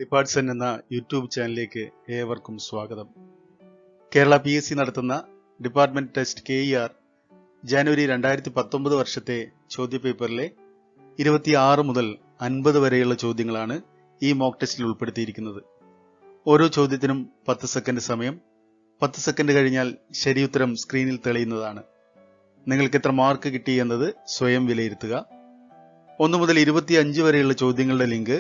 ഡിപ്പാർട്സൺ എന്ന യൂട്യൂബ് ചാനലിലേക്ക് ഏവർക്കും സ്വാഗതം. കേരള PSC നടത്തുന്ന ഡിപ്പാർട്ട്മെന്റ് ടെസ്റ്റ് KER ജനുവരി 2019 വർഷത്തെ ചോദ്യപേപ്പറിലെ 26 മുതൽ 50 വരെയുള്ള ചോദ്യങ്ങളാണ് ഈ മോക്ക് ടെസ്റ്റിൽ ഉൾപ്പെടുത്തിയിരിക്കുന്നത്. ഓരോ ചോദ്യത്തിനും 10 സെക്കൻഡ് സമയം. 10 സെക്കൻഡ് കഴിഞ്ഞാൽ ശരിയുത്തരം സ്ക്രീനിൽ തെളിയുന്നതാണ്. നിങ്ങൾക്ക് എത്ര മാർക്ക് കിട്ടി എന്നത് സ്വയം വിലയിരുത്തുക. 1 മുതൽ 25 വരെയുള്ള ചോദ്യങ്ങളുടെ ലിങ്ക്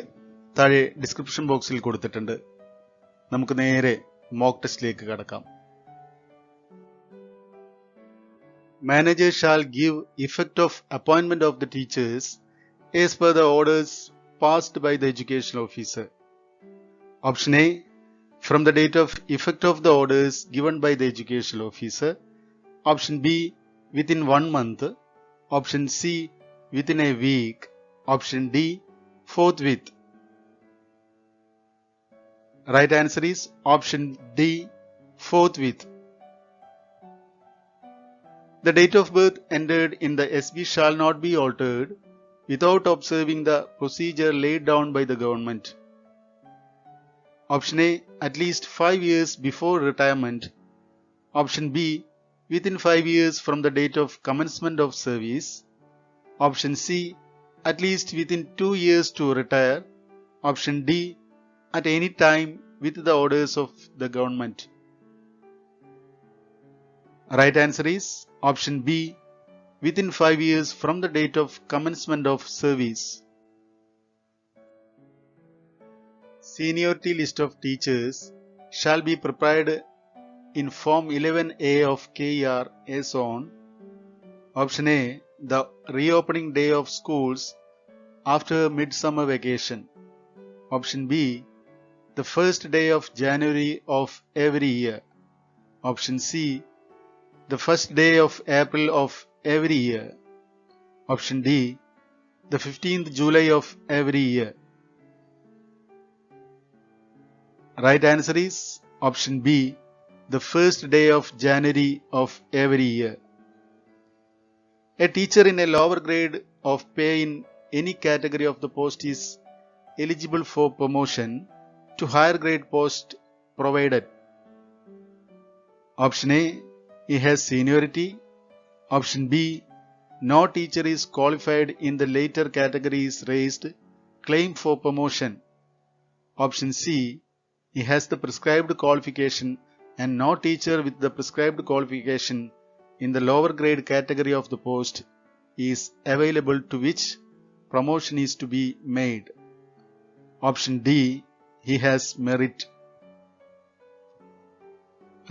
താഴെ ഡിസ്ക്രിപ്ഷൻ ബോക്സിൽ കൊടുത്തിട്ടുണ്ട്. നമുക്ക് നേരെ മോക്ക് ടെസ്റ്റിലേക്ക് കടക്കാം. Managers shall give effect of appointment of the teachers as per the orders passed by the educational officer. Option A, from the date of effect of the orders given by the educational officer. Option B, within 1 month. Option C, within a week. Option D, forthwith. Right answer is option D, forthwith. The date of birth entered in the SB shall not be altered without observing the procedure laid down by the government. Option A, at least 5 years before retirement. Option B, within 5 years from the date of commencement of service. Option C, at least within 2 years to retire. Option D, at any time with the orders of the government. Right answer is option B, within 5 years from the date of commencement of service. Seniority list of teachers shall be prepared in Form 11A of KER as on. Option A, the reopening day of schools after midsummer vacation. Option B, the first day of January of every year. Option C, the first day of April of every year. Option D, the 15th July of every year. Right answer is option B, the first day of January of every year. A teacher in a lower grade of pay in any category of the post is eligible for promotion to higher grade post provided. Option A, he has seniority. Option B, no teacher is qualified in the later categories raised claim for promotion. Option C, he has the prescribed qualification and no teacher with the prescribed qualification in the lower grade category of the post is available to which promotion is to be made. Option D, he has merit.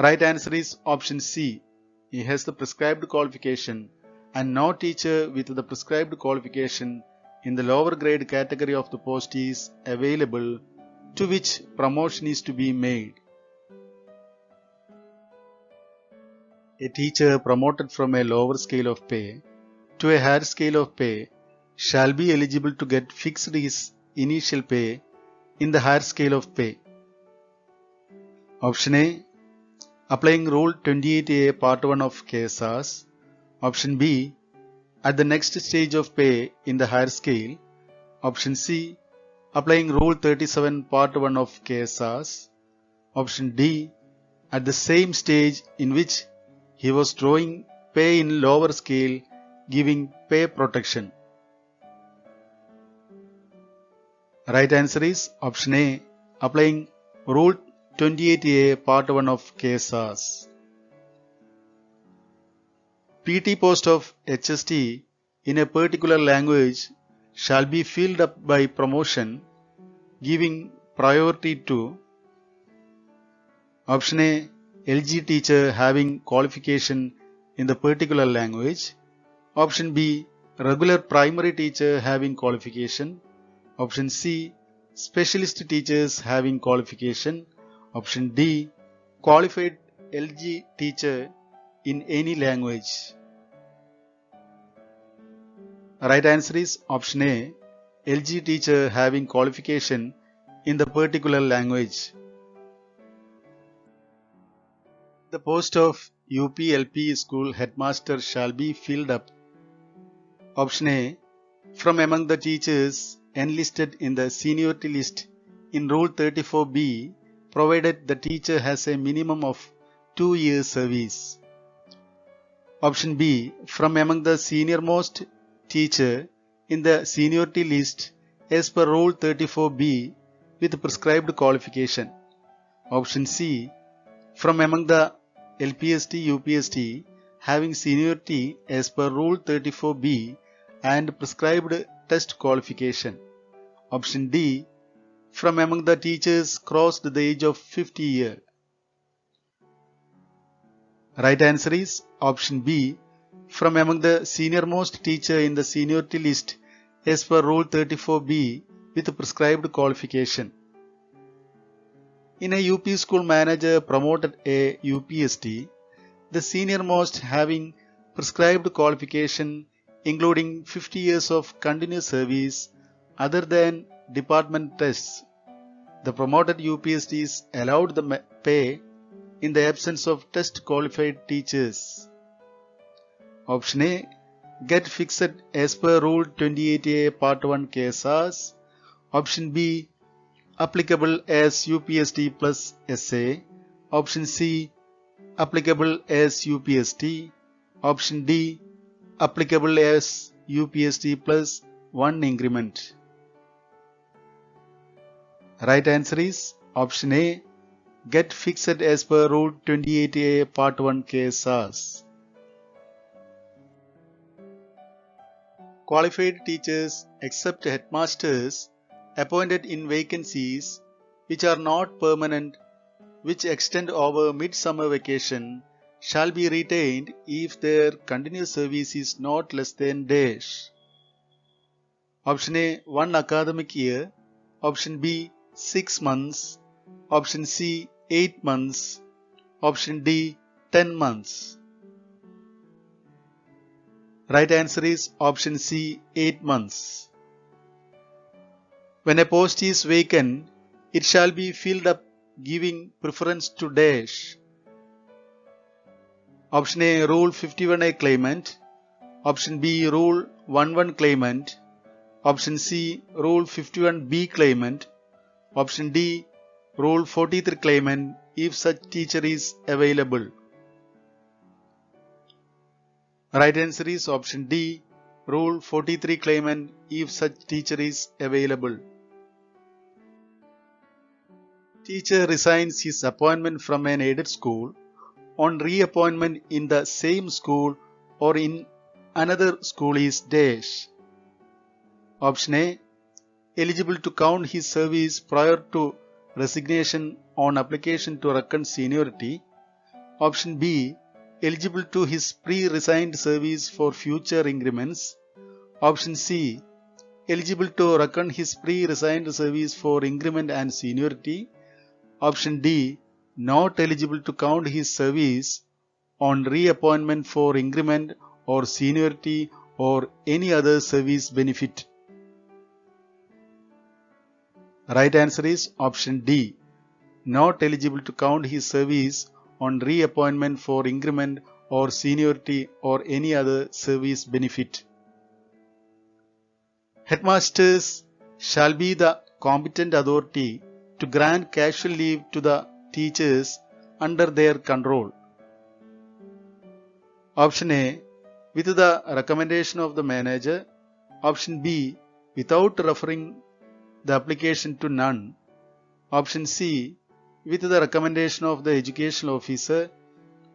Right answer is option C, he has the prescribed qualification and no teacher with the prescribed qualification in the lower grade category of the post is available to which promotion is to be made. A teacher promoted from a lower scale of pay to a higher scale of pay shall be eligible to get fixed his initial pay in the higher scale of pay. Option A, applying Rule 28A Part 1 of KSAS. Option B, at the next stage of pay in the higher scale. Option C, applying Rule 37 Part 1 of KSAS. Option D, at the same stage in which he was drawing pay in lower scale, giving pay protection. Right answer is option A, applying Rule 28A Part 1 of KSAS. PT post of HST in a particular language shall be filled up by promotion, giving priority to. Option A, LG teacher having qualification in the particular language. Option B, regular primary teacher having qualification. Option C, specialist teachers having qualification. Option D, qualified LG teacher in any language. Right answer is option A, LG teacher having qualification in the particular language. The post of UP-LP school headmaster shall be filled up. Option A, from among the teachers enlisted in the seniority list in Rule 34B, provided the teacher has a minimum of 2 years service. Option B, from among the senior-most teacher in the seniority list as per Rule 34B with prescribed qualification. Option C, from among the LPST, UPST having seniority as per Rule 34B and prescribed test qualification. Option D, from among the teachers crossed the age of 50 years. Right answer is option B, from among the senior-most teacher in the seniority list as per Rule 34B with prescribed qualification. In a UP school manager promoted a UPST, the senior-most having prescribed qualification including 50 years of continuous service other than department tests, the promoted UPST is allowed the pay in the absence of test qualified teachers. Option A, get fixed as per Rule 28A Part 1 KSRs. Option B, applicable as UPST plus SA. Option C, applicable as UPST. Option D, applicable as UPST plus 1 increment. Right answer is option A, get fixed as per Rule 28A Part 1 KSRs. Qualified teachers except headmasters appointed in vacancies which are not permanent, which extend over midsummer vacation, shall be retained if their continuous service is not less than dash. Option A, 1 academic year. Option B, 6 months. Option C, 8 months. Option D, 10 months. Right answer is option C, 8 months. When a post is vacant, it shall be filled up giving preference to dash. Option A, Rule 51A claimant. Option B, Rule 11 claimant. Option C, Rule 51B claimant. Option D, Rule 43 claimant if such teacher is available. Right answer is option D, Rule 43 claimant if such teacher is available. Teacher resigns his appointment from an aided school on reappointment in the same school or in another school is dash. Option A, eligible to count his service prior to resignation on application to reckon seniority. Option B, eligible to his pre-resigned service for future increments. Option C, eligible to reckon his pre-resigned service for increment and seniority. Option D, not eligible to count his service on reappointment for increment or seniority or any other service benefit. Right answer is option D, not eligible to count his service on reappointment for increment or seniority or any other service benefit. Headmasters shall be the competent authority to grant casual leave to the teachers under their control. Option A, with the recommendation of the manager. Option B, without referring the application to none. Option C, with the recommendation of the educational officer.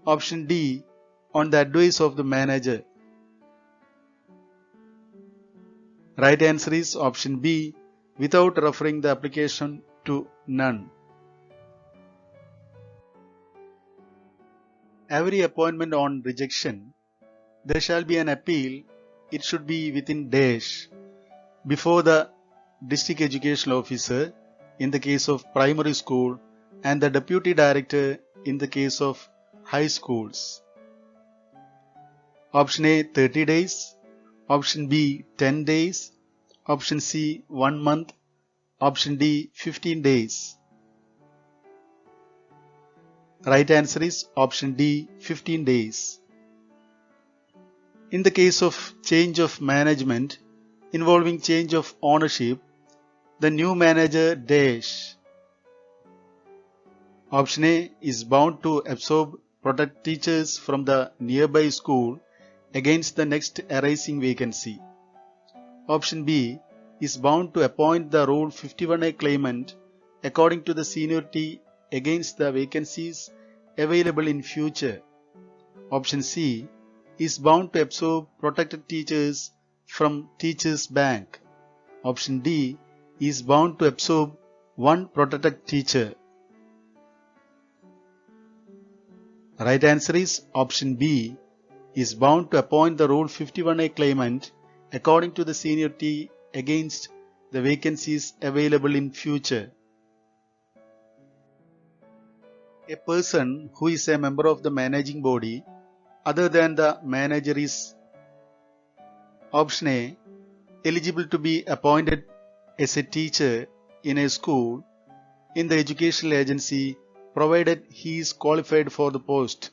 Option D, on the advice of the manager. Right answer is option B, without referring the application to none. Every appointment on rejection, there shall be an appeal. It should be within dash before the district educational officer in the case of primary school and the deputy director in the case of high schools. Option A, 30 days. Option B, 10 days. Option C, 1 month. Option D, 15 days. Right answer is option D, 15 days. In the case of change of management involving change of ownership, The new manager dash. Option A is bound to absorb protect teachers from the nearby school against the next arising vacancy. Option B is bound to appoint the Rule 51A claimant according to the seniority against the vacancies available in future. Option C is bound to absorb protected teachers from Teachers Bank. Option D is bound to absorb one protected teacher. Right answer is option B is bound to appoint the Rule 51A claimant according to the seniority against the vacancies available in future. A person who is a member of the managing body other than the manager is option A eligible to be appointed as a teacher in a school in the educational agency provided he is qualified for the post.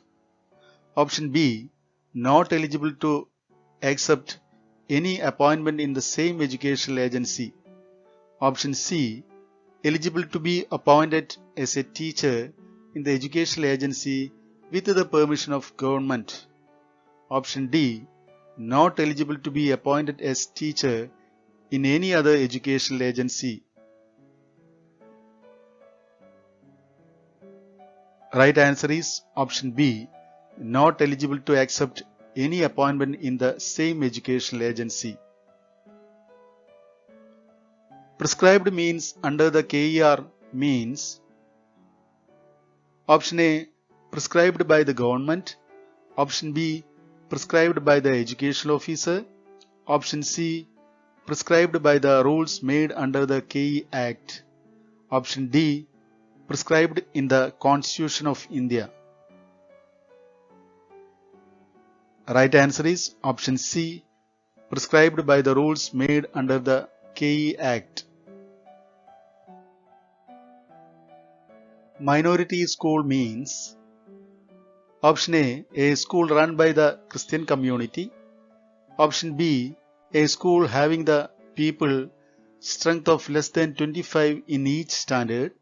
Option B not eligible to accept any appointment in the same educational agency. Option C eligible to be appointed as a teacher in the educational agency with the permission of government. Option D not eligible to be appointed as teacher in any other educational agency. Right answer is option B not eligible to accept any appointment in the same educational agency. Prescribed means under the KER means option A prescribed by the government, option B prescribed by the educational officer, option C prescribed by the rules made under the KE Act, option D prescribed in the Constitution of India. Right answer is option C prescribed by the rules made under the KE Act. Minority school means option A school run by the Christian community, option B a school having the people strength of less than 25 in each standard,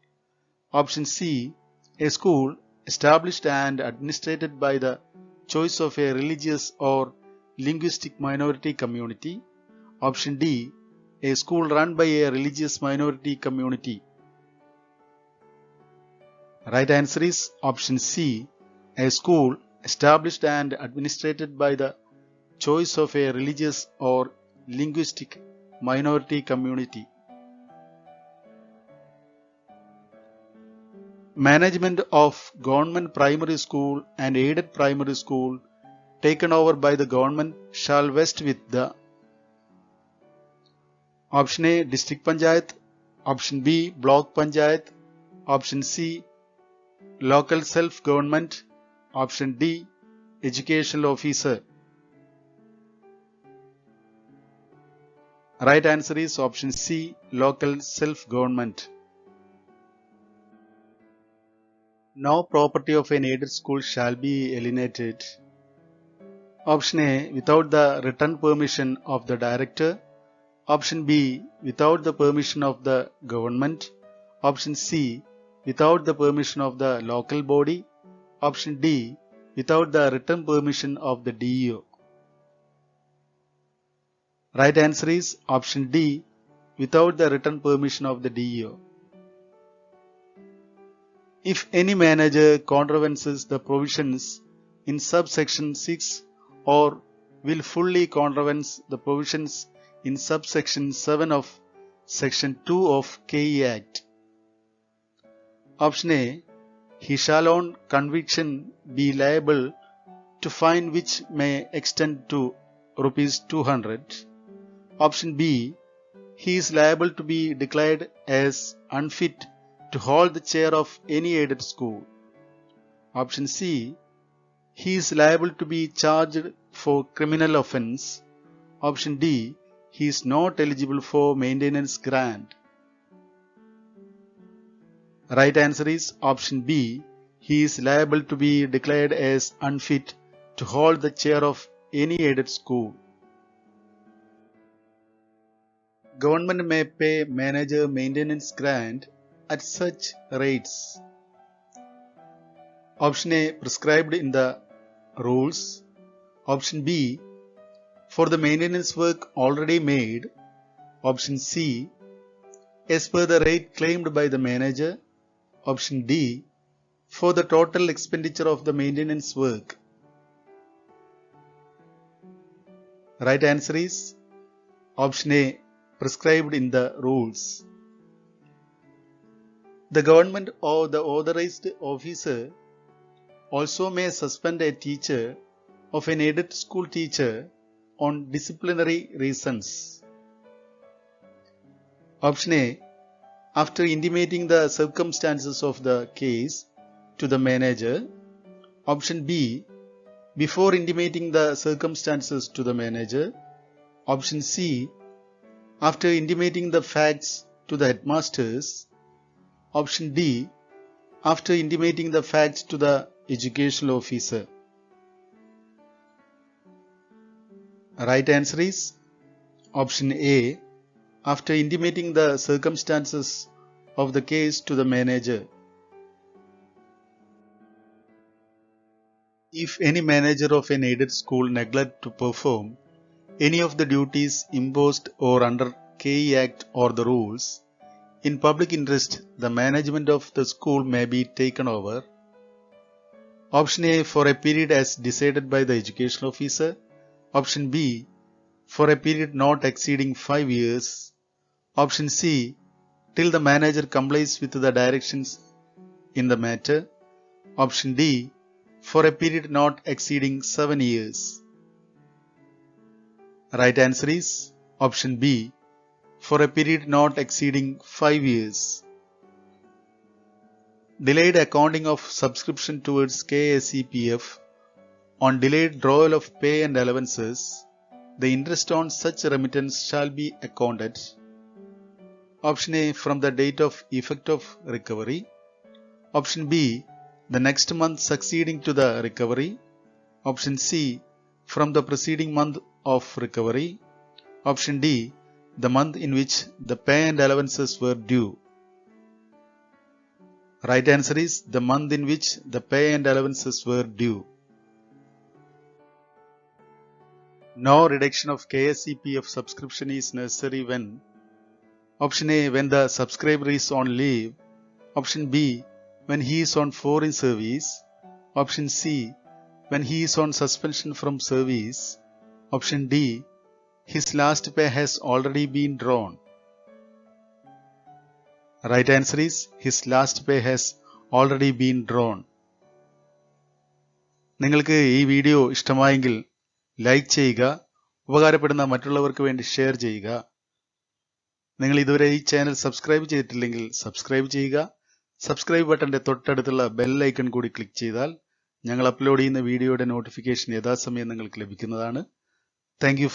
option C a school established and administered by the choice of a religious or linguistic minority community, option D a school run by a religious minority community. Right answer is option C a school established and administered by the choice of a religious or linguistic minority community. Management of government primary school and aided primary school taken over by the government shall vest with the option A district panchayat, option B block panchayat, option C local self government, option D educational officer. Right answer is option C local self government. No property of an aided school shall be alienated. Option A without the written permission of the director, option B without the permission of the government, option C without the permission of the local body, option D without the written permission of the DEO. Right answer is option D without the written permission of the DEO. If any manager contravenes the provisions in subsection 6 or willfully contravenes the provisions in subsection 7 of section 2 of KE Act. Option A, he shall on conviction be liable to fine which may extend to rupees 200. Option B, he is liable to be declared as unfit to hold the chair of any aided school. Option C, he is liable to be charged for criminal offence. Option D, he is not eligible for maintenance grant. Right answer is option B, he is liable to be declared as unfit to hold the chair of any aided school. government may pay manager maintenance grant at such rates. Option A, prescribed in the rules. Option B, for the maintenance work already made. Option C, as per the rate claimed by the manager. Option D, for the total expenditure of the maintenance work. Right answer is option A, prescribed in the rules. The government or the authorized officer also may suspend a teacher of an aided school teacher on disciplinary reasons. Option A, after intimating the circumstances of the case to the manager. Option B, before intimating the circumstances to the manager. Option C, after intimating the facts to the headmasters. Option D, after intimating the facts to the educational officer. Right answer is option A, after intimating the circumstances of the case to the manager. If any manager of an aided school neglect to perform any of the duties imposed or under KE Act or the rules, in public interest, the management of the school may be taken over. Option A, for a period as decided by the educational officer. Option B, for a period not exceeding 5 years. Option C, till the manager complies with the directions in the matter. Option D, for a period not exceeding 7 years. Right answer is option B, for a period not exceeding 5 years. Delayed accounting of subscription towards KSEPF on delayed drawal of pay and allowances, the interest on such remittance shall be accounted. Option A, from the date of effect of recovery. Option B, the next month succeeding to the recovery. Option C, from the preceding month of recovery. Option D, the month in which the pay and allowances were due. Right answer is the month in which the pay and allowances were due. No reduction of KSEPF subscription is necessary when Option A, when the subscriber is on leave. Option B, when he is on foreign service. Option C, when he is on suspension from service. Option D, his last pay has already been drawn. Right answer is his last pay has already been drawn. നിങ്ങൾക്ക് ഈ video ഇഷ്ടമായെങ്കിൽ like ചെയ്യുക, ഉപകാരപ്പെടുന്ന മറ്റുള്ളവർക്ക് വേണ്ടി share ചെയ്യുക. നിങ്ങൾ ഇതുവരെ ഈ ചാനൽ സബ്സ്ക്രൈബ് ചെയ്തിട്ടില്ലെങ്കിൽ സബ്സ്ക്രൈബ് ചെയ്യുക. സബ്സ്ക്രൈബ് ബട്ടന്റെ തൊട്ടടുത്തുള്ള ബെൽ ഐക്കൺ കൂടി ക്ലിക്ക് ചെയ്താൽ ഞങ്ങൾ അപ്ലോഡ് ചെയ്യുന്ന വീഡിയോയുടെ നോട്ടിഫിക്കേഷൻ യഥാസമയം നിങ്ങൾക്ക് ലഭിക്കുന്നതാണ്. Thank you